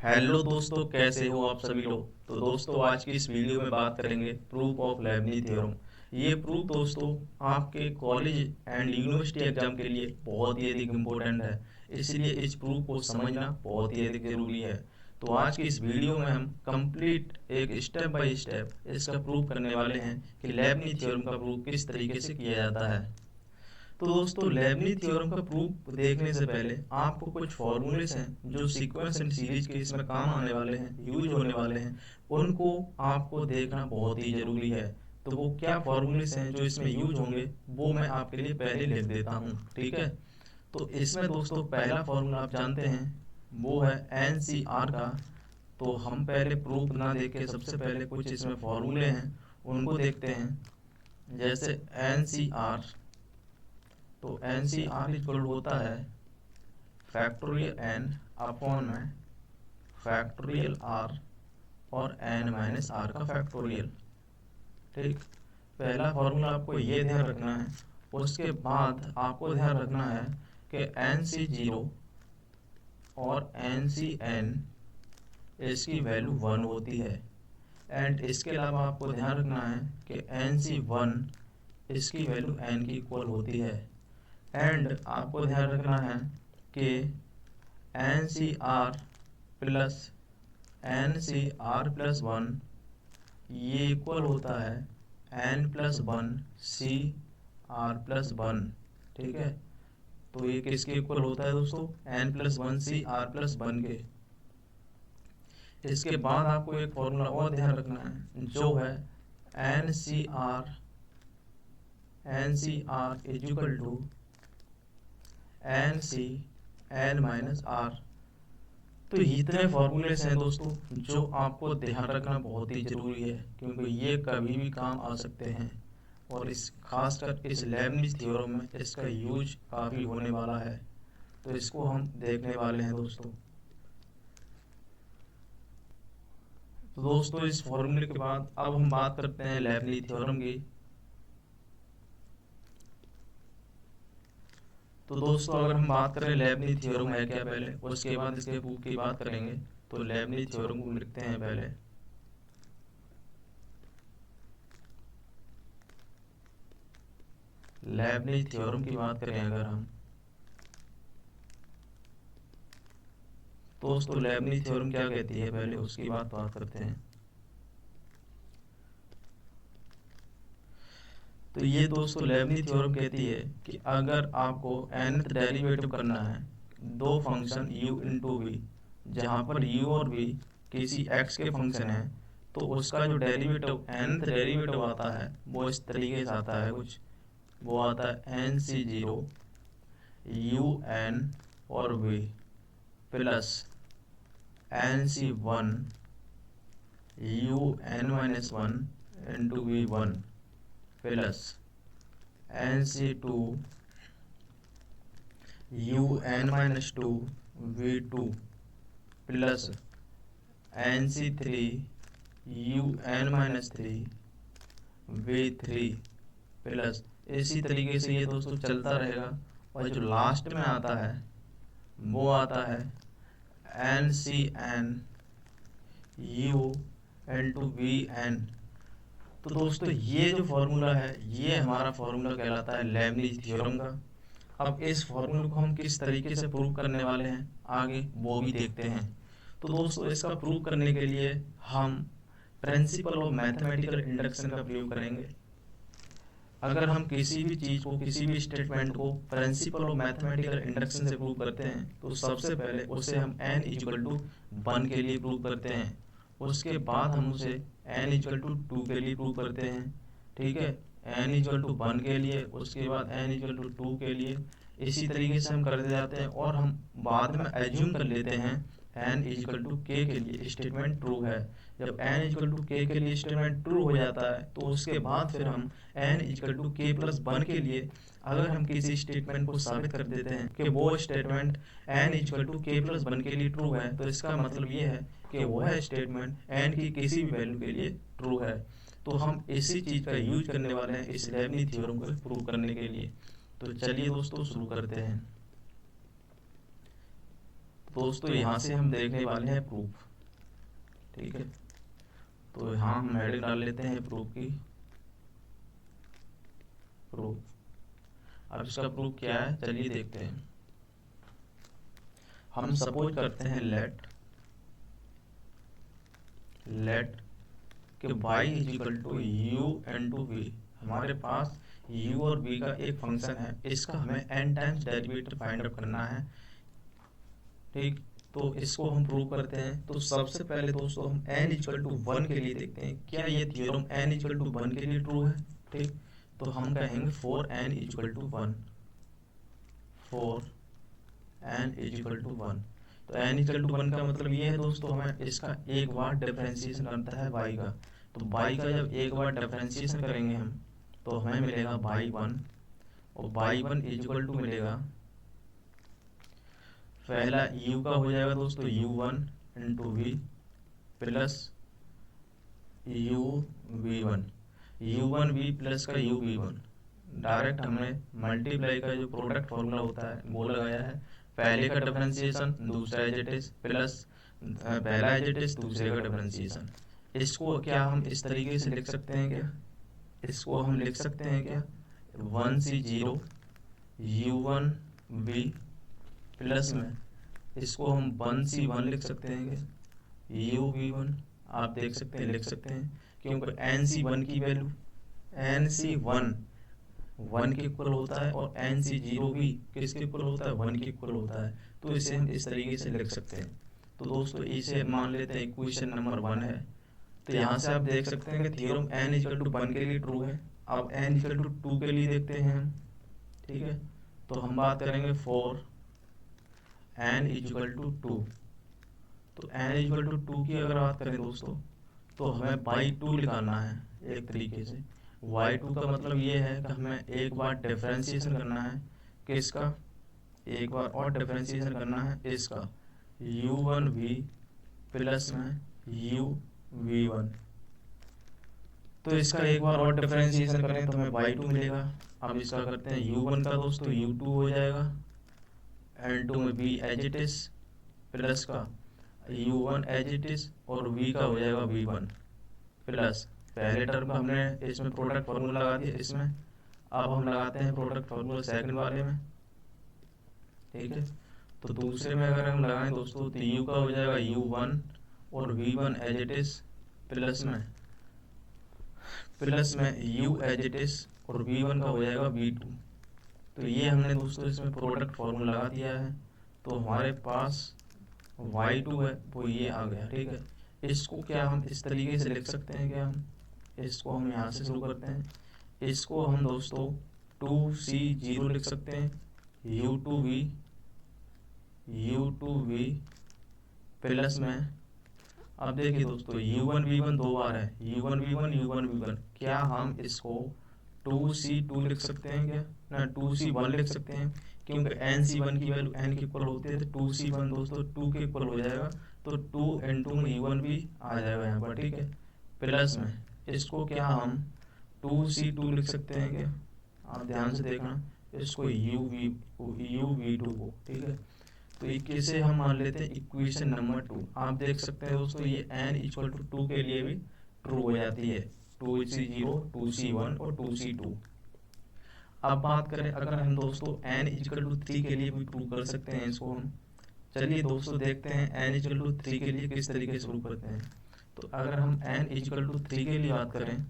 Hello दोस्तों, कैसे हो आप सभी लोग। तो दोस्तों, आज की इस वीडियो में बात करेंगे प्रूफ ऑफ लेबनिज थ्योरम। ये प्रूफ दोस्तों आपके कॉलेज एंड यूनिवर्सिटी एग्जाम के लिए बहुत ही अधिक इम्पोर्टेंट है। इसलिए इस प्रूफ को समझना बहुत ही अधिक जरूरी है। तो आज की इस वीडियो में हम कंप्लीट एक स्टेप बाय स्टेप इसका प्रूफ करने वाले हैं कि लेबनिज थ्योरम का प्रूफ किस तरीके से किया जाता है। तो दोस्तों, लेबनिज थ्योरम का प्रूफ देखने से पहले आपको कुछ फॉर्मूलेस हैं जो सीक्वेंस एंड सीरीज के इसमें काम आने वाले हैं, यूज होने वाले हैं, उनको आपको देखना बहुत ही जरूरी है। तो वो क्या फॉर्मूलेस हैं जो इसमें यूज होंगे, वो मैं आपके लिए पहले लिख देता हूँ, ठीक है। तो इसमें दोस्तों पहला फॉर्मूला आप जानते हैं, वो है एन सी आर का। तो हम पहले प्रूफ ना देख के सबसे पहले कुछ इसमें फॉर्मूले हैं उनको देखते हैं। जैसे एन सी आर, तो एन सी आर इक्वल होता है फैक्टोरियल एन अपॉन में फैक्टोरियल आर और एन माइनस आर का फैक्टोरियल। ठीक, पहला फॉर्मूला आपको ये ध्यान रखना है। उसके बाद आपको ध्यान रखना है कि एन सी जीरो और एन सी एन इसकी वैल्यू 1 होती है। एंड इसके अलावा आपको ध्यान रखना है कि एन सी वन इसकी वैल्यू एन की इक्वल होती है। एंड आपको ध्यान रखना है कि एन सी आर प्लस एन सी आर प्लस वन ये इक्वल होता है एन प्लस वन सी आर प्लस वन। ठीक है, तो ये किसके इक्वल होता है दोस्तों, एन प्लस वन सी आर प्लस वन के। इसके बाद आपको एक फॉर्मूला और ध्यान रखना है जो है n C r is equal to n C n minus r. तो इतने फॉर्मूलेस हैं दोस्तों जो आपको ध्यान रखना बहुत ही जरूरी है, क्योंकि ये कभी भी काम आ सकते हैं। और इस खासकर इस लेबनिज थ्योरम में इसका यूज काफ़ी होने वाला है, तो इसको हम देखने वाले हैं दोस्तों। तो दोस्तों, इस फॉर्मूले के बाद अब हम बात करते हैं लेबनिज थ्योरम की। तो दोस्तों, अगर हम बात करें लेबनिज थ्योरम है क्या पहले, उसके बाद इसके प्रूफ की बात करेंगे। तो लेबनिज थ्योरम को लिखते हैं पहले। लेबनिज थ्योरम की बात करें अगर हम, दोस्तों लेबनिज थ्योरम क्या कहती है पहले उसकी बात करते हैं। तो ये दोस्तों लेबनिज थ्योरम कहती है कि अगर आपको nth डेरिवेटिव करना है दो फंक्शन u इंटू वी, जहाँ पर u और v किसी x के फंक्शन है, तो उसका जो डेरिवेटिव nth डेरिवेटिव आता है वो इस तरीके से आता है कुछ। वो आता है एन सी जीरो यू एन और v प्लस एन सी one u n minus one into v one plus n सी two u n minus two v two plus n C three u n minus three v three plus. इसी तरीके से ये दोस्तों चलता रहेगा। और जो last में आता है वो आता है एन सी n u n two v n. तो दोस्तों, ये जो फॉर्मूला है ये हमारा फॉर्मूला कहलाता है लेबनिज थ्योरम का। अब इस फॉर्मूले को हम किस तरीके से प्रूव करने वाले हैं आगे वो भी देखते हैं। तो दोस्तों, इसका प्रूव करने के लिए हम प्रिंसिपल ऑफ मैथमेटिकल इंडक्शन का प्रयोग करेंगे। अगर हम किसी भी चीज़ को, किसी भी स्टेटमेंट को प्रिंसिपल ऑफ मैथमेटिकल इंडक्शन से प्रूव करते हैं, तो सबसे पहले उसे हम n इक्वल टू 1 के लिए प्रूव करते हैं। उसके बाद हम उसे n इक्वल टू 2 के लिए प्रूव करते हैं। ठीक है, n इक्वल टू 1 के लिए, उसके बाद n इक्वल टू 2 के लिए। इसी तरीके से हम करते जाते हैं और हम बाद में एज्यूम कर लेते हैं n इक्वल टू k के लिए स्टेटमेंट ट्रू है। जब n इक्वल टू k के लिए स्टेटमेंट ट्रू हो जाता है, तो उसके बाद फिर हम n equal to k plus 1 के लिए अगर हम किसी स्टेटमेंट को साबित कर देते हैं कि वो statement n equal to k plus 1 के लिए ट्रू है, तो इसका मतलब ये है कि वह स्टेटमेंट n की किसी भी वैल्यू के लिए ट्रू है। तो हम इसी चीज़ का यूज करने वाले हैं इस लेबनिज थ्योरम को प्रूव करने के लिए। तो चलिए दोस्तों शुरू करते हैं। दोस्तों यहाँ से हम देखने वाले हैं प्रूफ, ठीक है। तो यहाँ हम हेडिंग डाल लेते हैं प्रूफ की, प्रूफ। अब इसका प्रूफ क्या है चलिए देखते हैं। हम सपोज करते हैं लेट कि y is equal to u n two v. हमारे पास u और v का एक फंक्शन है, इसका हमें n times derivative find out करना है, ठीक। तो इसको हम प्रूव करते हैं। तो सबसे पहले दोस्तों हम n इक्वल टू 1 के लिए देखते हैं क्या ये थ्योरम n इक्वल टू 1 के लिए ट्रू है, ठीक। तो हम कहेंगे for n equal to 1, for n equal to 1। तो n इक्वल टू 1 का मतलब ये है दोस्तों हमें इसका एक बार डिफरेंशिएशन करता है y का। तो y का जब एक बार डिफरेंशिएशन करेंगे हम तो हमें मिलेगा y1, और y1 इक्वल टू मिलेगा, पहला u का हो जाएगा दोस्तों u1 into we plus uv1, u1v plus का uv1। डायरेक्ट हमने मल्टीप्लाई का जो प्रोडक्ट फॉर्मूला होता है वो लगाया है, पहले का डिफरेंशिएशन दूसरा एज इट इज प्लस पहला एज इट इज दूसरे का डिफरेंशिएशन। इसको क्या हम इस तरीके से लिख सकते हैं क्या, इसको हम लिख सकते हैं क्या 1c0 u1v प्लस में इसको हम 1c1 लिख सकते हैं क्या uv1। आप देख सकते हैं लिख सकते हैं क्योंकि nc1 की वैल्यू nc1 1 के इक्वल होता है और nc0 भी किसके इक्वल होता है 1 के इक्वल होता है। तो इसे हम इस तरीके से लिख सकते हैं। तो दोस्तों इसे मान लेते हैं इक्वेशन नंबर 1 है। तो यहाँ से आप देख सकते हैं कि थ्योरम n इक्वल टू 1 के लिए ट्रू है। अब n इक्वल टू 2 के लिए देखते हैं हम, ठीक है। तो हम बात करेंगे फॉर n इक्वल टू 2। तो n इक्वल टू 2 की अगर बात करें दोस्तों तो हमें बाई 2 निकालना है एक तरीके से। y2 का मतलब ये है कि हमें एक बार डिफरेंशिएशन करना है किसका, एक बार और डिफरेंशिएशन करना है इसका u1v प्लस में uv1। तो इसका एक बार और डिफरेंशिएशन करें तो हमें y2 मिलेगा। अब इसका करते हैं u1 का दोस्तों u2 हो जाएगा, n2 में v as it is plus का u1 एज इट इज और v का हो जाएगा v1 प्लस पहले टर्म का हमने इसमें प्रोडक्ट फार्मूला लगा दिया इसमें। अब हम लगाते हैं प्रोडक्ट फार्मूला सेकंड वाले में, ठीक है। तो दूसरे में अगर हम लगाएं दोस्तों तो u का हो जाएगा u1 और v1 as it is plus में u एज इट इज और v1 का हो जाएगा v2। तो ये हमने दोस्तों इसमें प्रोडक्ट फार्मूला लगा दिया है। तो हमारे पास y2 है वो ये आ गया, ठीक है। इसको क्या हम इस तरीके से लिख सकते हैं क्या, हम इसको हम यहाँ से शुरू करते हैं। इसको हम दोस्तों 2c0 लिख सकते हैं u2v प्लस में, अब देखिए दोस्तों u1v1 दो बार है u1v1 क्या हम इसको 2c2 लिख सकते हैं क्या ना 2c1 लिख सकते हैं, क्योंकि nc1 की वैल्यू n के इक्वल होती है। तो 2c1 दोस्तों 2 के इक्वल हो जाएगा, तो 2 इंटू में u1 भी आ जाएगा यहाँ पर, ठीक है। प्लस में इसको क्या हम 2c2 लिख सकते हैं क्या, आप ध्यान से देखना इसको uv2 को, ठीक है। तो इसे हम मान लेते हैं इक्वेशन नंबर 2। आप देख सकते हैं दोस्तों ये n इक्वल टू 2 के लिए भी ट्रू हो जाती है, 2c0 2c1 और 2c2। अब बात करें अगर हम दोस्तों n इक्वल टू 3 के लिए भी प्रूव कर सकते हैं इसको हम। चलिए दोस्तों देखते हैं n इक्वल टू 3 के लिए किस तरीके से प्रूव करते हैं। तो अगर हम n इक्वल टू 3 के लिए बात करें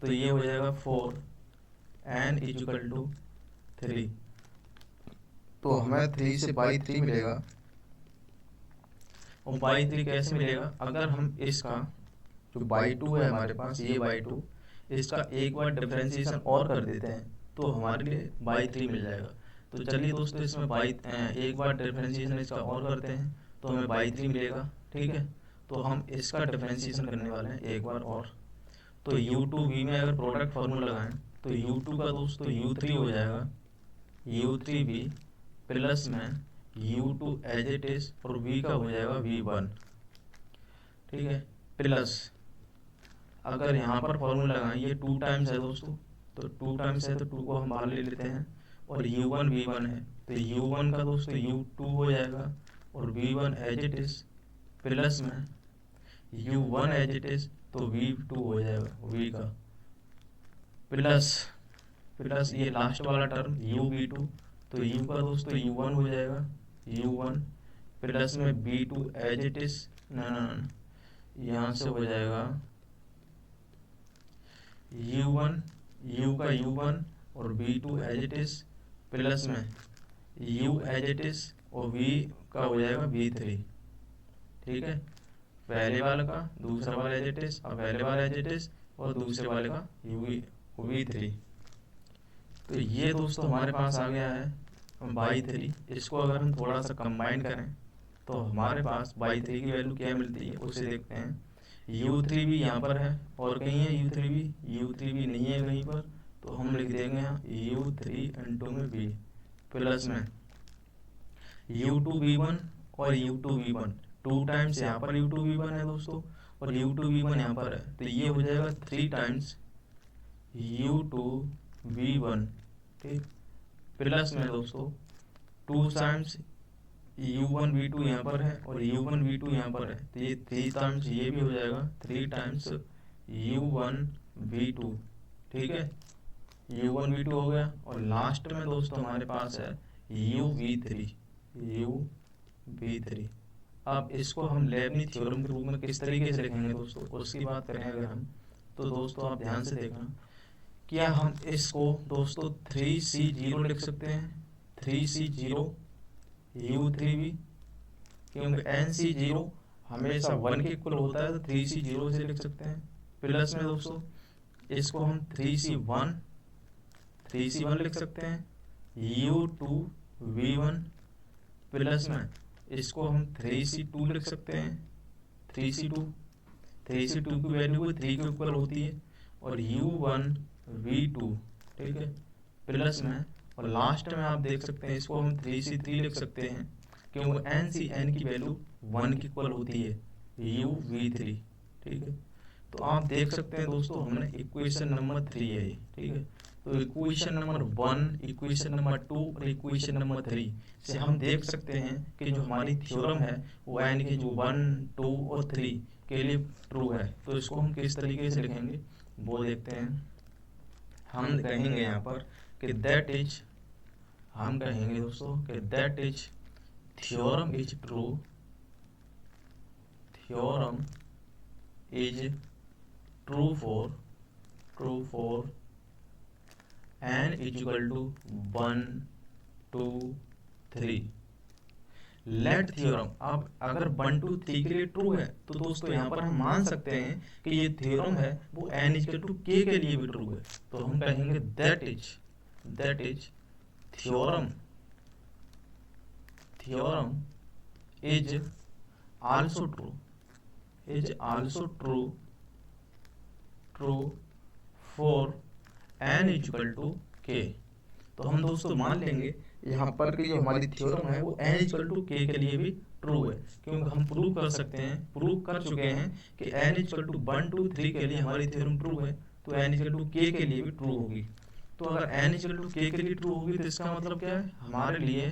तो ये हो जाएगा 4 n इक्वल टू 3। तो हमें 3 से बाई 3 मिलेगा, और बाई 3 कैसे मिलेगा, अगर हम इसका जो बाई 2 है हमारे पास ये बाई 2 इसका एक बार डिफरेंशिएशन और कर देते हैं तो हमारे लिए बाई 3 मिल जाएगा। तो चलिए दोस्तों इसमें एक बार डिफरेंशिएशन इसका और करते हैं तो हमें बाई 3 मिलेगा, ठीक है। तो हम इसका डिफरेंशिएशन करने वाले हैं एक बार और। तो u2v में अगर प्रोडक्ट फार्मूला लगाएं तो u2 का दोस्तों u3 हो जाएगा u3v प्लस में u2 एज इट इज और v का हो जाएगा v1, ठीक है। प्लस अगर यहाँ पर फॉर्मूला लगाएं ये 2 टाइम्स है दोस्तों, तो 2 टाइम्स है तो 2 को हम बाहर ले लेते हैं और u1 v1 है, तो u1 का दोस्तों u2 हो जाएगा और v1 as it is plus में u1 एज इट इज तो v2 हो जाएगा v का प्लस प्लस ये लास्ट वाला टर्म u v2, तो u का दोस्तों u1 हो जाएगा u1 प्लस में v2 एज इट इज ना यहाँ से हो जाएगा u1 u का u1 और v2 as it is plus में u एज इट इज और v का हो जाएगा v3। ठीक है, पहले वाले का दूसरा वाला एज इट इज और पहले वाला एज इट इज और दूसरे वाले का v3। तो ये दोस्तों हमारे पास आ गया है y3। इसको अगर हम थोड़ा सा कंबाइन करें तो हमारे पास y3 की वैल्यू क्या मिलती है उसे देखते हैं। u3 भी यहाँ पर है और कहीं है u3 भी नहीं है कहीं पर, तो हम लिख देंगे यहाँ u3 इंटू में v प्लस में u2 v1 और u2 v1 टू टाइम्स यहाँ पर u2 v1 है दोस्तों और u2 v1 यहाँ पर है, तो ये हो जाएगा 3 टाइम्स u2 v1। ठीक, प्लस में दोस्तों 2 टाइम्स u1 v2 यहाँ पर है और u1 v2 यहाँ पर है, तो ये 3 टाइम्स ये भी हो जाएगा 3 टाइम्स u1 v2। ठीक है, u1 v2 हो गया और लास्ट में दोस्तों हमारे पास है u v3। अब इसको हम लेबनिज़ थ्योरम के रूप में किस तरीके से लिखेंगे दोस्तों, उसकी बात करें अगर हम, तो दोस्तों आप ध्यान से देखना, क्या हम इसको दोस्तों 3c0 लिख सकते हैं, 3c0 u3v, क्योंकि nc0 हमेशा 1 के इक्वल होता है, तो 3c0 से लिख सकते हैं। प्लस में दोस्तों इसको हम 3c1 लिख सकते हैं u2v1 प्लस में इसको हम 3c2 लिख सकते हैं 3c2 की वैल्यू 3 के इक्वल होती है और u1 v2। ठीक है, प्लस में और लास्ट में आप देख सकते हैं इसको हम 3c3 लिख सकते हैं क्योंकि n की वैल्यू 1 की इक्वल होती है u v3। ठीक है, तो आप देख सकते हैं दोस्तों हमने इक्वेशन नंबर 3 है ये। ठीक है, तो इक्वेशन नंबर 1, इक्वेशन नंबर 2 और इक्वेशन नंबर 3 से हम देख सकते हैं कि जो हमारी थ्योरम है वो n के जो 1, 2 और 3 के लिए ट्रू है। तो इसको हम किस तरीके से लिखेंगे वो देखते हैं। हम कहेंगे यहाँ पर कि दैट इज, हम कहेंगे दोस्तों कि that is theorem is true, theorem is true for n is equal to 1, 2, 3। Let theorem, अब अगर 1, 2, 3 के लिए ट्रू है तो दोस्तों यहाँ पर हम मान सकते हैं कि ये थ्योरम है वो n is equal to k के लिए भी ट्रू है। तो हम कहेंगे that is theorem is also true for n is equal to k। तो हम दोस्तों मान लेंगे यहाँ पर कि जो हमारी थ्योरम है वो n is equal to k के लिए भी ट्रू है, क्योंकि हम प्रूव कर चुके हैं कि n इज इक्वल टू 1, 2, 3 के लिए हमारी थ्योरम ट्रू है, तो n is equal to k के लिए भी ट्रू होगी। तो अगर n is equal to k के लिए ट्रू होगी तो इसका मतलब क्या है, हमारे लिए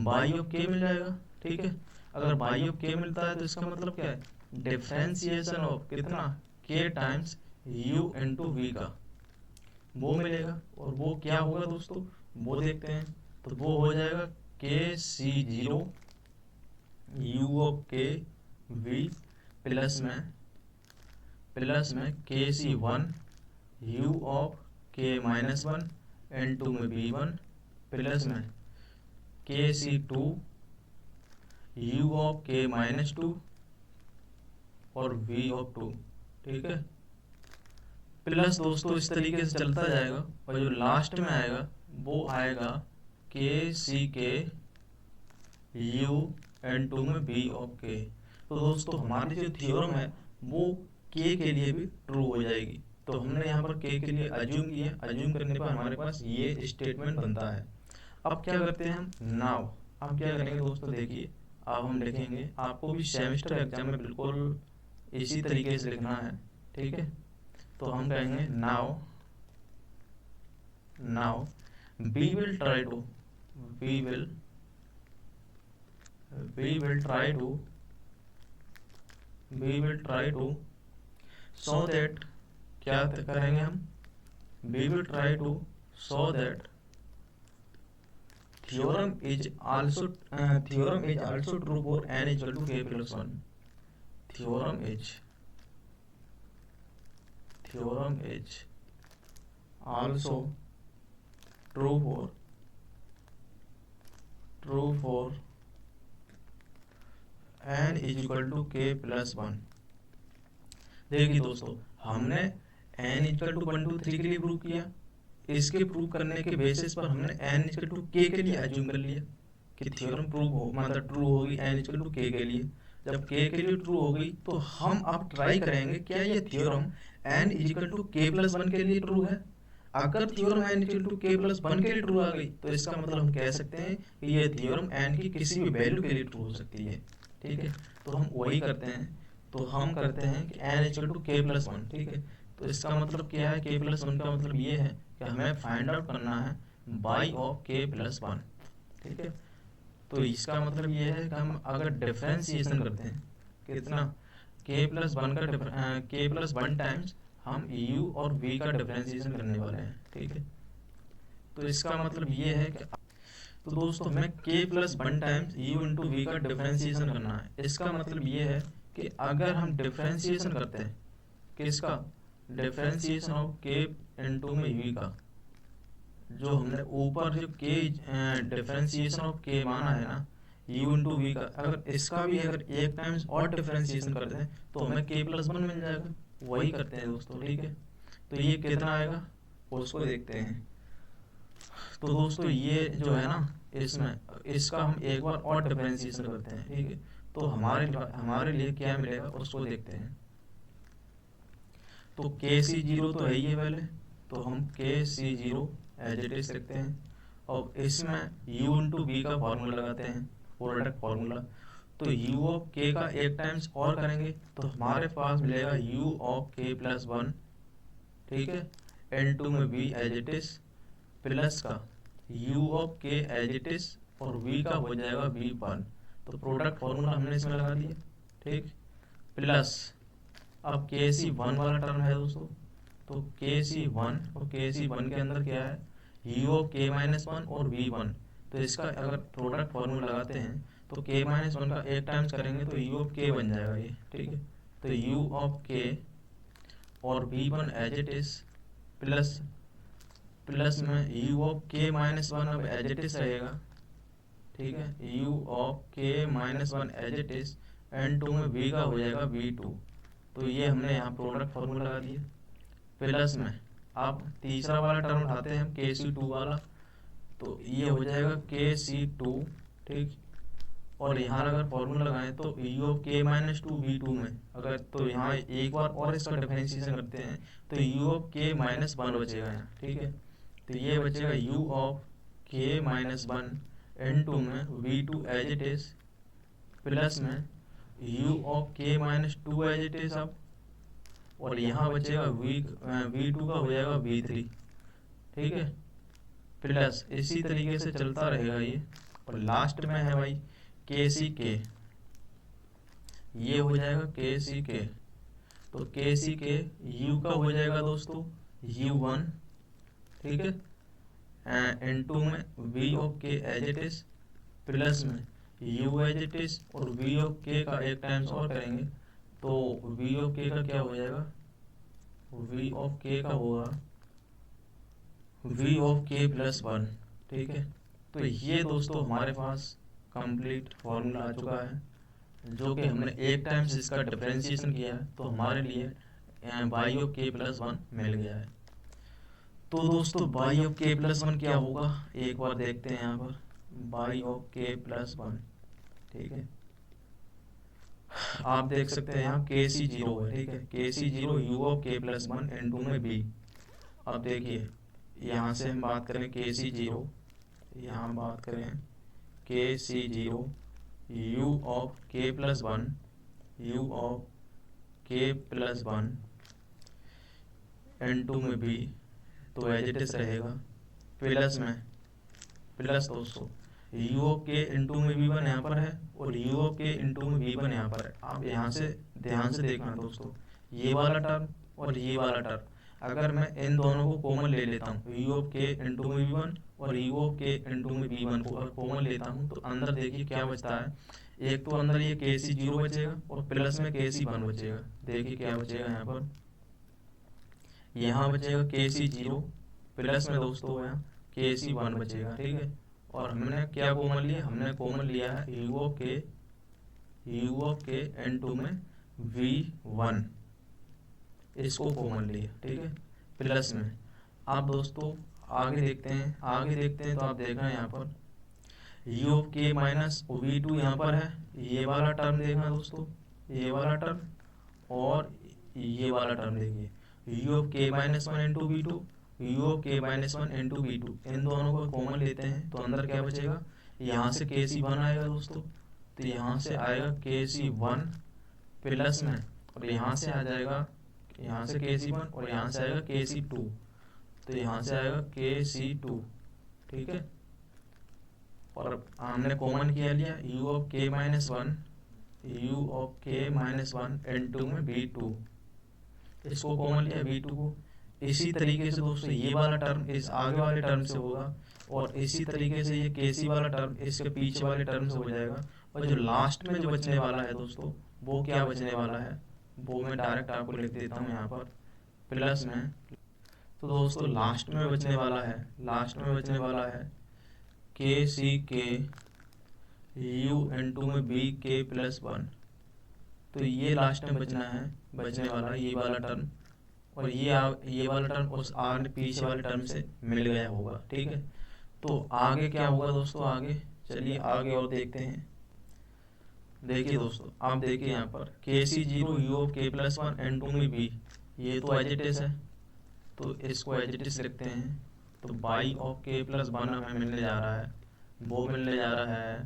y ऑफ k मिल जाएगा। ठीक है, अगर y ऑफ k मिलता है तो इसका मतलब क्या है, डिफरेंशिएशन ऑफ कितना k times u into v का वो मिलेगा। और वो क्या होगा दोस्तों वो देखते हैं, तो वो हो जाएगा kc0 u of k v plus में kc1 u of k minus 1 into में v1 प्लस में kc2 u of k minus 2 और v ऑफ 2। ठीक है, प्लस दोस्तों इस तरीके से चलता जाएगा और जो लास्ट में आएगा वो आएगा kck u इंटू में v ऑफ k। तो दोस्तों हमारी जो थ्योरम है वो k के लिए भी ट्रू हो जाएगी। तो हमने यहाँ पर k के लिए अज्यूम किया, अज्यूम करने पर हमारे पास ये स्टेटमेंट बनता है। अब क्या करते हैं हम नाउ, अब क्या करेंगे दोस्तों देखिए, अब हम लिखेंगे, आपको भी सेमेस्टर एग्जाम में बिल्कुल इसी तरीके से लिखना है। ठीक है, तो हम कहेंगे now we will try to we will we will try to we will try to so that क्या करेंगे हम, we will try to so that theorem is also true for n is equal to k plus 1. theorem is also true for n is equal to k plus 1. देखिए दोस्तों, हमने n equal to 1 2 3 के लिए prove किया। इसके prove करने के basis पर हमने n इक्वल टू k के लिए अज्यूम कर लिया कि थ्योरम प्रूव हो, मतलब ट्रू होगी n इक्वल टू k के लिए। जब k के लिए ट्रू हो गई तो हम अब ट्राई करेंगे क्या ये theorem n equal to k plus 1 के लिए ट्रू है। अगर theorem n equal to k plus 1 के लिए ट्रू आ गई तो इसका मतलब हम कह सकते हैं कि ये थ्योरम n की किसी भी वैल्यू के लिए ट्रू हो सकती है। ठीक है, तो हम वही करते हैं। तो हम करते हैं कि n equal to k plus 1। ठीक है, तो इसका मतलब क्या है, k प्लस 1 का मतलब ये है कि हमें फाइंड आउट करना है y ऑफ k प्लस 1। ठीक है, तो इसका मतलब ये है कि हम अगर डिफरेंशिएशन करते हैं कितना, k प्लस 1 का k प्लस 1 टाइम्स हम u और v का डिफरेंशिएशन करने वाले हैं। ठीक है, तो इसका मतलब ये है कि तो दोस्तों हमें k plus 1 times u into v का डिफरेंशिएशन करना है। इसका मतलब ये है कि अगर हम डिफरेंशिएशन करते हैं किसका, डिफरेंशिएशन ऑफ k इंटू में v का, जो हमने ऊपर जो k डिफरेंशिएशन ऑफ k माना है ना u इंटू वी का, अगर इसका भी अगर एक टाइम्स और डिफरेंशिएशन करते हैं तो हमें k प्लस 1 मिल जाएगा। वही करते हैं दोस्तों। ठीक है, तो ये कितना आएगा उसको देखते हैं। तो दोस्तों ये जो है ना, इसमें इसका हम एक बार और डिफरेंशिएशन करते हैं। ठीक है, तो हमारे लिए क्या मिलेगा उसको देखते हैं। तो के सी जीरो तो है ही है पहले, तो हम के सी जीरो एज इट इज लिखते हैं और इसमें u इंटू वी का फॉर्मूला लगाते हैं, प्रोडक्ट फॉर्मूला। तो u ऑफ k का एक टाइम्स और करेंगे तो हमारे पास मिलेगा u ऑफ k प्लस 1। ठीक है, n2 में v as it is plus का u of k as it is और v का हो जाएगा v1। तो प्रोडक्ट फॉर्मूला हमने इसमें लगा दिया। ठीक, प्लस अब के सी 1 वाला टर्म है दोस्तों, तो के सी 1 और के सी 1 के अंदर क्या है, u ऑफ k माइनस 1 और v1। तो इसका अगर प्रोडक्ट फॉर्मूला लगाते हैं तो k माइनस 1 का एक टाइम्स करेंगे तो u ऑफ k बन जाएगा ये। ठीक है, तो u ऑफ k और v1 as it is plus plus में u ऑफ k माइनस 1 अब एज इट इज रहेगा। ठीक है, u of k minus 1 as it is n2 में v का हो जाएगा v2। तो ये हमने यहाँ प्रोडक्ट फॉर्मूला लगा दिया। प्लस में अब तीसरा वाला टर्म उठाते हैं हम के सी 2 वाला, तो ये हो जाएगा के सी 2। ठीक, और यहाँ अगर फॉर्मूला लगाएं तो u of k minus 2 v2 में अगर, तो यहाँ एक बार और इसका डिफरेंशिएशन करते हैं तो u ऑफ k माइनस 1 बचेगा यहाँ। ठीक है, तो ये बचेगा u of k minus 1 n2 में v2 as it is plus में u of k minus 2 as it is अब, और यहाँ बचेगा v2 का हो जाएगा v3। ठीक है, प्लस इसी तरीके से चलता रहेगा ये, और लास्ट में है भाई के सी के, ये हो जाएगा के सी के। तो के सी के u का हो जाएगा दोस्तों u1। ठीक है, n2 में v of k as it is plus में u एज इट इज और v ऑफ k का एक टाइम्स और करेंगे तो v ऑफ k का क्या हो जाएगा, v ऑफ k का होगा v ऑफ k प्लस 1। ठीक है, तो ये दोस्तों हमारे पास कंप्लीट फॉर्मूला आ चुका है, जो कि हमने एक टाइम्स इसका डिफरेंशिएशन किया है तो हमारे लिए y ऑफ k प्लस 1 मिल गया है। तो दोस्तों y ऑफ k प्लस 1 क्या होगा एक बार देखते हैं यहाँ पर, y ऑफ k प्लस 1। ठीक है, आप देख सकते हैं यहाँ के सी 0 है। ठीक है, के सी 0 u of k plus 1 n2 में b। अब देखिए यहाँ से हम बात करें के सी 0, यहाँ बात करें के सी 0 u of k plus 1, u of k plus 1 n2 में b, तो एज इट इज रहेगा प्लस में प्लस दोस्तों यू ऑफ के इंटू में वी वन यहाँ पर है और यू ऑफ के इंटू में वी वन यहाँ पर है। आप यहाँ से ध्यान से देखना दोस्तों, ये वाला टर्म और ये वाला टर्म अगर मैं इन दोनों को कॉमन ले लेता हूँ, यू ऑफ के इंटू में वी वन और यू ऑफ के इंटू में वी वन को अगर कॉमन लेता हूँ तो अंदर देखिए क्या बचता है। एक तो अंदर ये के सी जीरो बचेगा और प्लस में के सी वन बचेगा। देखिए क्या बचेगा यहाँ पर, यहाँ बचेगा के सी जीरो प्लस में दोस्तों यहाँ के सी वन बचेगा। ठीक है, और हमने क्या कॉमन लिया, हमने कॉमन लिया है यू ऑफ के इनटू में वी वन, इसको कॉमन लिया। ठीक है, प्लस में। अब दोस्तों आगे देखते हैं तो आप देखना यहाँ पर you of k minus we to यहाँ पर है, ये वाला टर्म देखना दोस्तों, ये वाला टर्म और ये वाला टर्म देखिए u of k minus one into v two, u of k minus one into v two, इन दोनों को कॉमन लेते हैं तो अंदर क्या बचेगा, यहाँ से के सी वन आएगा दोस्तों, तो यहाँ से आएगा के सी वन प्लस में और यहाँ से आ जाएगा, यहाँ से के सी वन और यहाँ से आएगा के सी टू, तो यहाँ से आएगा के सी टू। ठीक है, और हमने कॉमन किया लिया you of k minus one, u of k minus one into में वी टू, इसको कॉमन लिया वी टू को। इसी तरीके से दोस्तों ये वाला टर्म इस आगे वाले टर्म से होगा और इसी तरीके से ये केसी वाला टर्म इसके पीछे वाले टर्म से हो जाएगा। और जो लास्ट में जो बचने वाला है दोस्तों, वो क्या बचने वाला है, वो मैं डायरेक्ट आपको लिख देता हूँ यहाँ पर प्लस में। तो दोस्तों लास्ट में बचने वाला है के सी के यू इंटू में बी के प्लस वन, तो ये लास्ट में बचने वाला ये वाला टर्म और ये वाला टर्म उस आगे पीछे वाले टर्म से मिल गया होगा। ठीक है, तो आगे क्या होगा दोस्तों, आगे चलिए आगे और देखते हैं। देखिए दोस्तों आप देखिए यहाँ पर के सी zero you of k plus one N to में बी, ये तो एज इट इज है तो इसको एज इट इज लिखते हैं। तो by of k plus one हमें मिलने जा रहा है, वो मिलने जा रहा है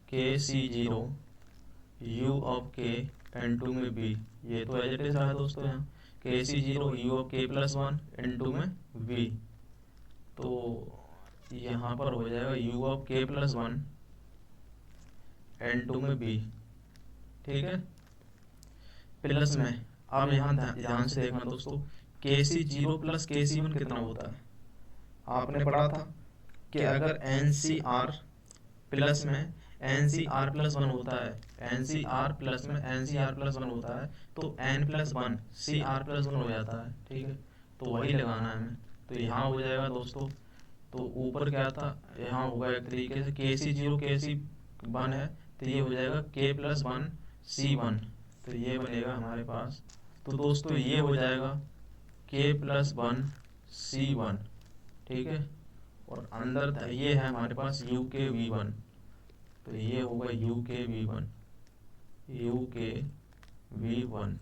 के सी जीरो यू ऑफ के एन टू में बी, ये तो एज इट इज रहा है दोस्तों यहाँ के सी zero you of k plus one N to में वी, तो यहाँ पर हो जाएगा you of k plus one N to में बी। ठीक है, प्लस में अब यहाँ ध्यान से देखना दोस्तों के सी जीरो प्लस के सी वन कितना होता है, आपने पढ़ा था कि अगर एन सी आर प्लस में एन सी आर प्लस वन होता है, एन सी आर प्लस में एन सी आर प्लस वन होता है तो एन प्लस वन सी आर प्लस वन हो जाता है। ठीक है, तो वही लगाना है हमें। तो यहाँ हो जाएगा दोस्तों, तो ऊपर क्या था, यहाँ होगा एक तरीके से के सी जीरो के सी वन है तो ये हो जाएगा के प्लस वन सी वन, तो ये बनेगा हमारे पास। तो दोस्तों ये हो जाएगा के प्लस वन सी वन। ठीक है, और अंदर ये है हमारे पास यू के वी वन, तो ये होगा यू के वी वन, यू के वी वन।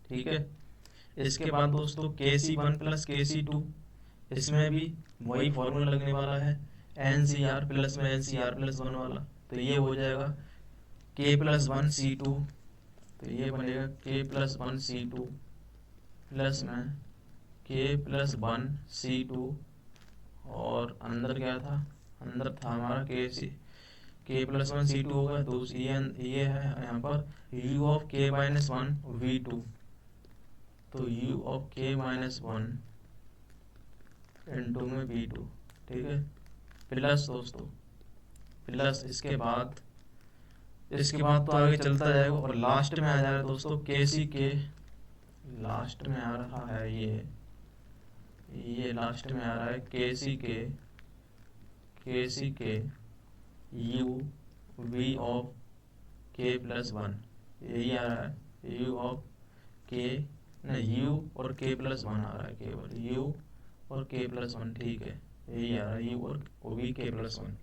ठीक है, इसके बाद दोस्तों के सी वन प्लस के सी टू, इसमें भी वही फॉर्मूला लगने वाला है एन सी आर प्लस में एन सी आर प्लस वन वाला, तो ये हो जाएगा के प्लस वन सी टू, तो ये बनेगा के plus one C to plus में k plus one C two, और अंदर क्या था, अंदर था हमारा के प्लस वन सी टू होगा, तो ये है यहाँ पर you of k minus one we to, तो u of k minus one into में वी टू। ठीक है, प्लस दोस्तों प्लस इसके बाद तो आगे चलता जाएगा और लास्ट में आ जाएगा दोस्तों के सी के, लास्ट में आ रहा है ये लास्ट में आ रहा है के सी के you we of k plus one, यही आ रहा है यू ऑफ के न यू और के प्लस वन आ रहा है, केवल यू और के प्लस वन। ठीक है, यही आ रहा है यू और वी के प्लस वन।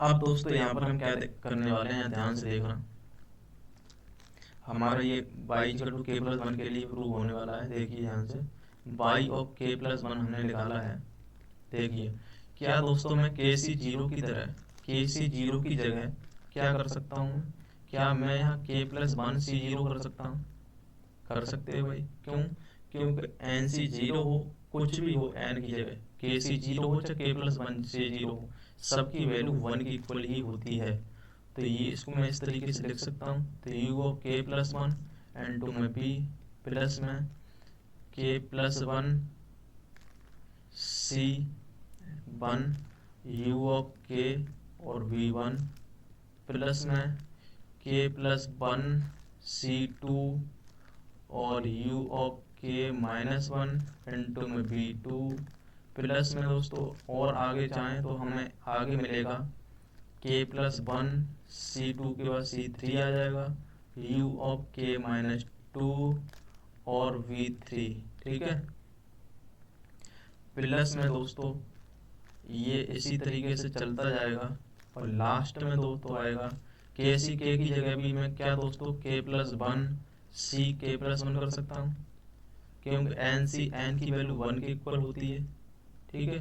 अब दोस्तों यहाँ पर हम क्या करने वाले हैं, ध्यान से देखना, हमारा ये बाई इक्वल टू के प्लस वन के लिए प्रूव होने वाला है। देखिए ध्यान से by of k plus one हमने निकाला है। देखिए क्या दोस्तों मैं के सी जीरो की तरह के सी जीरो की जगह क्या कर सकता हूँ, क्या मैं यहाँ के प्लस वन सी जीरो कर सकता हूँ, कर सकते हैं भाई, क्यों, क्योंकि एन सी जीरो हो कुछ भी हो एन की जगह, के सी जीरो हो चाहे के प्लस वन से जीरो हो, सबकी वैल्यू वन की इक्वल ही होती है। तो ये इसको मैं इस तरीके से लिख सकता हूँ, तो u of k plus one and two में बी प्लस में k plus one C one u of k और वी वन प्लस में k plus one C two और u of k minus one into में b two plus में दोस्तों, और आगे चाहें तो हमें आगे मिलेगा के प्लस वन सी टू के बाद सी थ्री आ जाएगा, you of k minus two और वी थ्री। ठीक है, प्लस में दोस्तों ये इसी तरीके से चलता जाएगा और लास्ट में दोस्तों आएगा के सी के की जगह भी मैं क्या दोस्तों के प्लस वन सी के प्लस वन कर सकता हूँ, क्योंकि एन सी एन की वैल्यू वन के इक्वल होती है। ठीक है,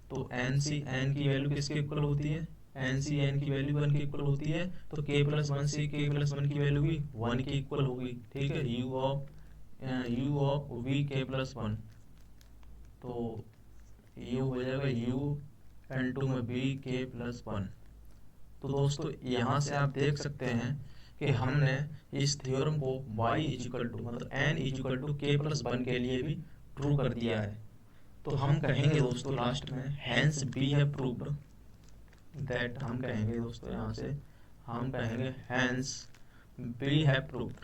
तो एन सी एन की वैल्यू किसके इक्वल होती है, एन सी एन की वैल्यू वन की इक्वल होती है, तो के प्लस वन सी के प्लस वन की वैल्यू भी वन की इक्वल होगी। ठीक है, यू ऑफ वी के प्लस वन, तो यू हो जाएगा यू एन टू में बी के प्लस वन। तो दोस्तों यहाँ से आप देख सकते हैं कि हमने इस थ्योरम को y इक्वल टू मतलब n इक्वल टू के प्लस वन के लिए भी ट्रू कर दिया है। तो हम कहेंगे दोस्तों लास्ट में हैंस बी है प्रूव्ड दैट, हम कहेंगे दोस्तों यहाँ से हम कहेंगे हैंस बी है प्रूव्ड,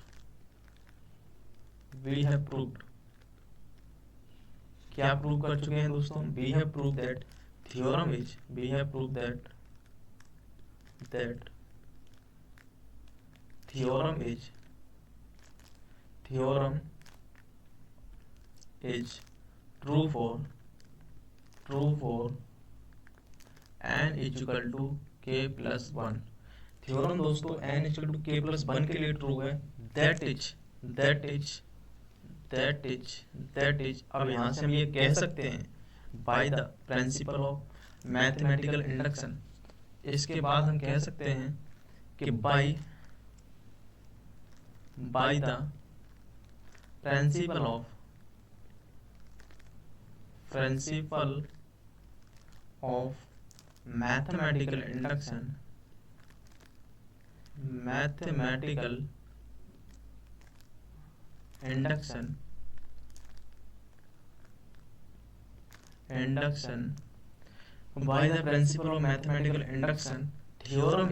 वी हैव प्रूव्ड, क्या प्रूव कर चुके हैं दोस्तों, we have prove that theorem is, we have prove that theorem is true for n is equal to k plus one. Theorem दोस्तों n is equal to k plus one के लिए true है। that is अब यहाँ से हम ये कह सकते हैं by the principle of mathematical induction। इसके बाद हम कह सकते हैं कि by the principle of mathematical induction, by the principle of mathematical induction, theorem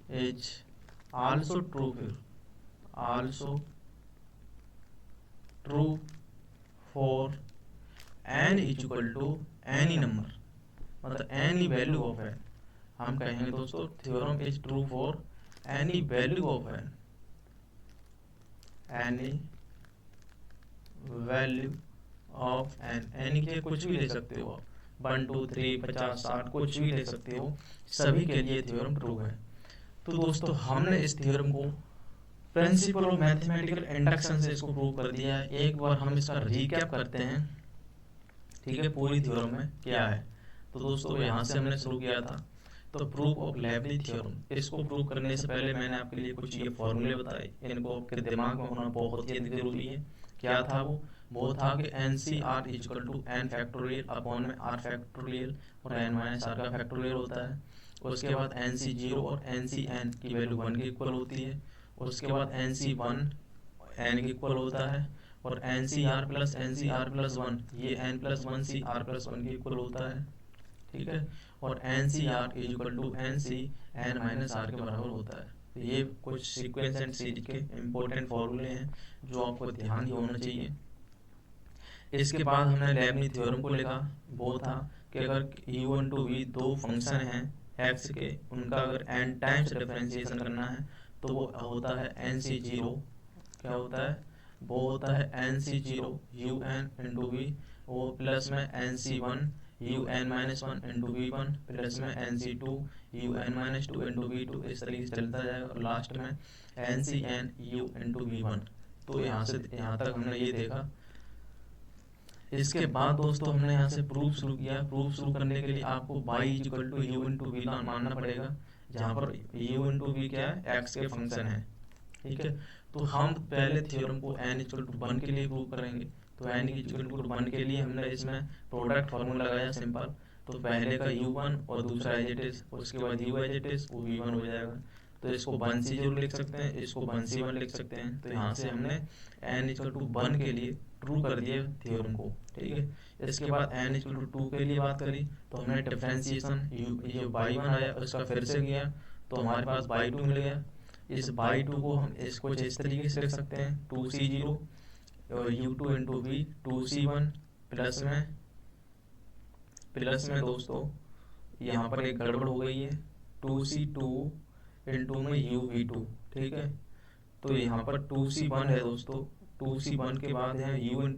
is also true for n is equal to any number, मतलब any value of n। हम कहेंगे दोस्तों theorem is true for any value of n, any value of n, any के कुछ भी ले सकते हो आप, 1 2 3 50 60 कुछ भी ले सकते हो, सभी के लिए थ्योरम ट्रू है। तो दोस्तों हमने इस थ्योरम को प्रिंसिपल ऑफ मैथमेटिकल इंडक्शन से इसको प्रूव कर दिया है। एक बार हम इसका रिकैप करते हैं, ठीक है, पूरी थ्योरम में क्या है। तो दोस्तों यहाँ से हमने शुरू किया था, तो प्रूफ ऑफ लेबनिज़ थ्योरम, इसको प्रूव करने से पहले मैंने आपके लिए कुछ ये फॉर्मूले बताए, इनको आपके दिमाग में होना बहुत ही जरूरी है। क्या था वो था कि n C r equal to n factorial upon में आर फैक्टोरियल और एन माइनस आर का फैक्टोरियल होता है। उसके बाद एन सी जीरो और एन सी एन की वैल्यू वन की इक्वल होती है। उसके बाद एन सी वन एन की इक्वल होता है, और एन सी आर प्लस वन ये एन प्लस वन सी आर प्लस वन की इक्वल होता है। ठीक है, और n C r equal to n C n minus r के बराबर होता है। तो ये कुछ सीक्वेंस एंड सीरीज के इम्पोर्टेंट फॉर्मूले हैं जो आपको ध्यान ही होना चाहिए। इसके बाद हमने लेबनिज़ थ्योरम को लिखा, वो था कि अगर u1 टू v दो फंक्शन हैं x के, उनका अगर n टाइम्स डिफरेंशिएशन करना है तो वो होता है एन सी जीरो, क्या होता है वो होता है एन सी zero u n into v, वो प्लस में एन सी one u n minus one into v one plus में एन सी two u n minus two into v two, इस तरीके से चलता जाएगा, और लास्ट में एन सी n u into v one. तो यहाँ से यहाँ तक हमने ये देखा। इसके बाद दोस्तों हमने यहाँ से प्रूफ शुरू किया। प्रूफ शुरू करने के लिए आपको y equal to u into v मानना पड़ेगा, जहाँ पर यू इंटू वी क्या है, एक्स के फंक्शन है। ठीक है, तो हम पहले थ्योरम को n इक्वल टू 1 के लिए प्रूव करेंगे। तो n इक्वल टू 1 के लिए हमने इसमें प्रोडक्ट फार्मूला लगाया सिंपल। तो पहले का u1 और दूसरा एज इट इज, उसके बाद u एज इट इज, वो v1 हो जाएगा। तो इसको 1c0 लिख सकते हैं, इसको 1c1 लिख सकते हैं। तो यहाँ से हमने n इक्वल टू 1 के लिए ट्रू कर दिया थ्योरम को, ठीक है। इसके बाद n इक्वल टू 2 के लिए बात करी तो हमने डिफरेंशिएशन ये बाई 1 आया उसका फिर से किया, तो हमारे पास बाई 2 मिल गया। इस बाई 2 को हम इसको इस तरीके से लिख सकते हैं 2c0 u2 into we 2c1 plus में दोस्तों यहाँ पर एक गड़बड़ हो गई है 2c2 इंटू में uv2, ठीक है। तो यहाँ पर 2c1 है दोस्तों, 2c1 के बाद है u1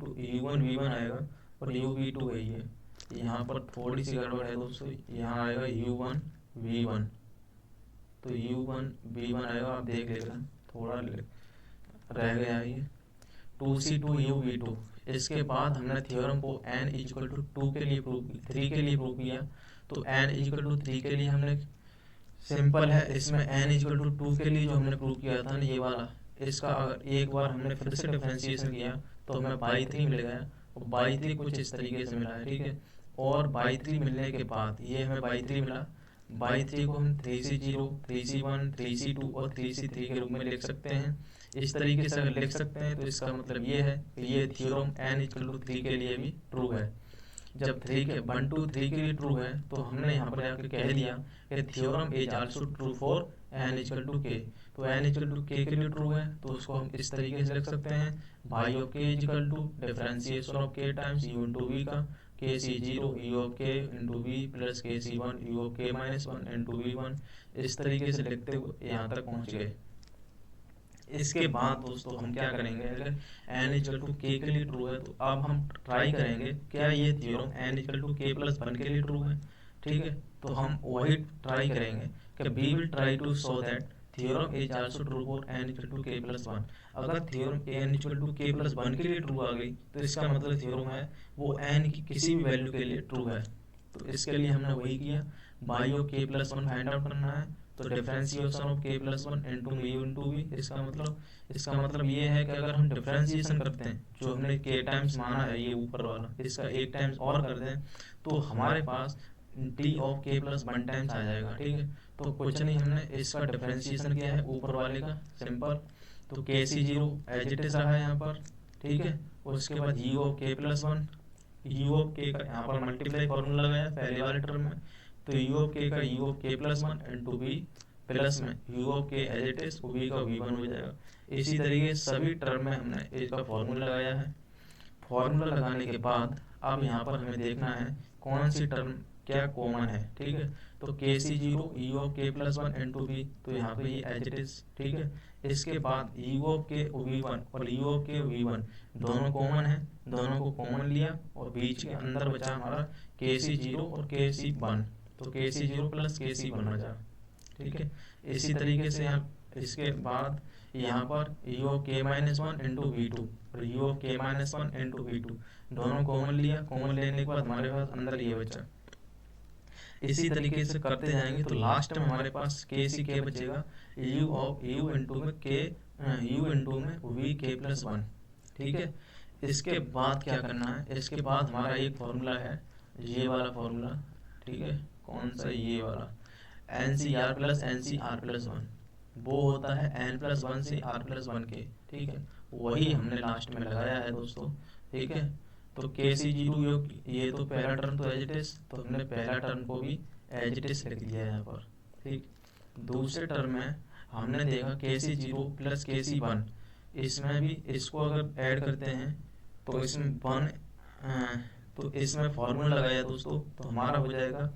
v1 आएगा और uv2 है ये। यहाँ पर थोड़ी सी गड़बड़ है दोस्तों, यहाँ आएगा u1 v1, तो u1 v1 आएगा, आप देख लेना थोड़ा रह गया है ये 2c2 uv2। इसके बाद हमने थ्योरम को n इक्वल टू 3 के लिए प्रूव किया। तो n इक्वल टू 3 के लिए हमने सिंपल है, इसमें n इक्वल टू 2 के लिए जो हमने प्रूव किया था ना ये वाला, इसका अगर एक बार हमने फिर से डिफरेंशिएशन किया तो हमें बाई 3 मिल गया, और बाई 3 कुछ इस तरीके से मिला है, ठीक है। और बाई 3 मिलने के बाद ये हमें बाई 3 मिला, बाई 3 को हम 3c0 3c1 3c2 और 3c3 के रूप में लिख सकते हैं। इस तरीके से अगर लिख सकते हैं तो इसका मतलब ये है कि ये थ्योरम n इक्वल टू 3 के लिए भी ट्रू है। जब 1 2 3 के लिए ट्रू है तो हमने यहाँ पर आकर कह दिया कि theorem is also true for n equal to k। तो n इक्वल टू k के लिए ट्रू है तो उसको हम इस तरीके से लिख सकते हैं y of k equal to differentiation of k times u into v का kc0 u of k into v plus kc1 u of k minus 1 into v1। इस तरीके से लिखते हुए यहाँ तक पहुँच गए। इसके बाद दोस्तों हम क्या करेंगे, अगर n इक्वल टू k के लिए ट्रू है तो अब हम ट्राई करेंगे क्या ये theorem n equal to k plus 1 के लिए ट्रू है, ठीक है। तो हम वही ट्राई करेंगे कि we will try to show that theorem is also true for n equal to k plus 1। अगर theorem n equal to k plus 1 के लिए ट्रू आ गई तो इसका मतलब थ्योरम है वो n की किसी भी वैल्यू के लिए ट्रू है। तो इसके लिए हमने वही किया, by of k plus 1 find out करना है, तो differentiation of k plus 1 into v into v। इसका मतलब ये है कि अगर हम डिफरेंशिएशन करते हैं जो हमने k टाइम्स माना है ये ऊपर वाला, इसका एक टाइम्स और कर दें तो हमारे पास t of k plus 1 times आ जाएगा, ठीक है। तो कुछ नहीं, हमने इसका डिफरेंशिएशन किया है ऊपर वाले का सिंपल, तो kc0 एज इट इज रहा है यहाँ पर, ठीक है। और उसके बाद u of k plus 1, u of k का यहाँ पर मल्टीप्लाई फॉर्मूला लगाया पहले वाले टर्म में, तो u ऑफ k का u of k plus 1 into v plus में u of k as it is v का v1 हो जाएगा। इसी तरीके सभी टर्म में हमने इसका फॉर्मूला लगाया है। फॉर्मूला लगाने के बाद अब यहाँ पर हमें देखना है कौन सी टर्म क्या कॉमन है, ठीक है। तो kc0 u of k plus 1 into v, तो यहाँ पे ये एज इट इज, ठीक है। इसके बाद u ऑफ k v1 और u ऑफ k v1 दोनों कॉमन है, दोनों को कॉमन लिया और बीच के अंदर बचा हमारा kc0 और kc1, तो kc0 प्लस kc1 बचा, ठीक है। इसी तरीके से यहाँ इसके बाद यहाँ पर u of k minus 1 into v2 और u of k minus 1 into v2 दोनों कॉमन लिया, कॉमन लेने के बाद हमारे पास अंदर ये बचा। इसी तरीके से करते जाएंगे तो लास्ट में हमारे पास k बचेगा u इंटू में k u इंटू में v k प्लस 1, ठीक है। इसके बाद क्या करना है, इसके बाद हमारा एक फॉर्मूला है ये वाला फॉर्मूला, ठीक है। कौन सा, ये वाला NCR प्लस NCR प्लस 1, वो होता है n प्लस 1 से r प्लस 1 के, ठीक है। वही हमने लास्ट में लगाया है दोस्तों, ठीक है। तो kc0 ये तो पहला टर्म तो एज इट इज, तो हमने पहला टर्म को भी एज इट इज लिख दिया है यहाँ पर, ठीक। दूसरे टर्म में हमने देखा kc0 प्लस kc1, इसमें भी इसको अगर ऐड करते हैं तो इसमें 1 तो इसमें फॉर्मूला लगाया दोस्तों, तो हमारा हो जाएगा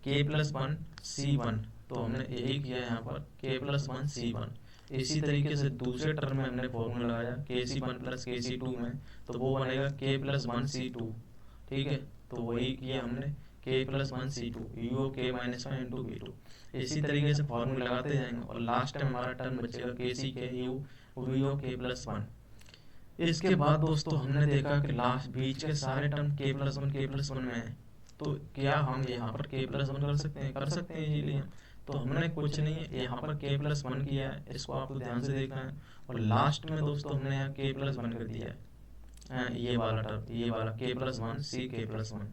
k प्लस 1 c1, तो हमने यही किया यहाँ पर k प्लस 1 c1। इसी तरीके से दूसरे टर्म में हमने फॉर्मूला लगाया kc1 प्लस kc2 में, तो वो बनेगा k प्लस 1 c2, ठीक है। तो वही किया हमने k plus 1 c2 u of k minus 1 into v2। इसी तरीके से फॉर्मूला लगाते जाएंगे और लास्ट में हमारा टर्म बचेगा kc k u v of k plus 1। इसके बाद दोस्तों हमने देखा कि लास्ट बीच के सारे टर्म k प्लस 1 में है, तो क्या हम यहाँ पर k प्लस 1 कर सकते हैं इजीली। तो हमने कुछ नहीं है, यहाँ पर k+1 किया है, इसको आपको ध्यान से देखना है, और लास्ट में दोस्तों हमने यहाँ k+1 कर दिया है। ये वाला टर्म, ये वाला k+1 c k+1।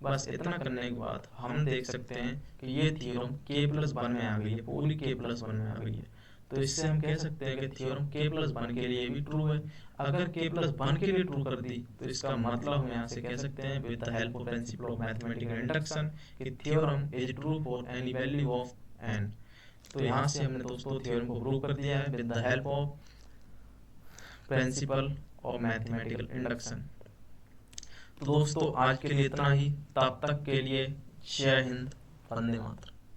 बस इतना करने के बाद हम देख सकते हैं कि ये थ्योरम k+1 में आ गई है, पूरी k+1 में आ गई है। तो इससे हम कह सकते हैं कि थ्योरम k+1 के लिए भी ट्रू है। अगर k+1 के लिए ट्रू कर दी तो इसका मतलब हम यहाँ से कह सकते हैं with the help of principle of mathematical induction कि theorem is true for any value of n। तो यहाँ से हमने दोस्तों थ्योरम को प्रूव कर दिया है with the help of principle of mathematical induction. तो दोस्तों आज के लिए इतना ही, तब तक के लिए जय हिंद, वंदे मातरम।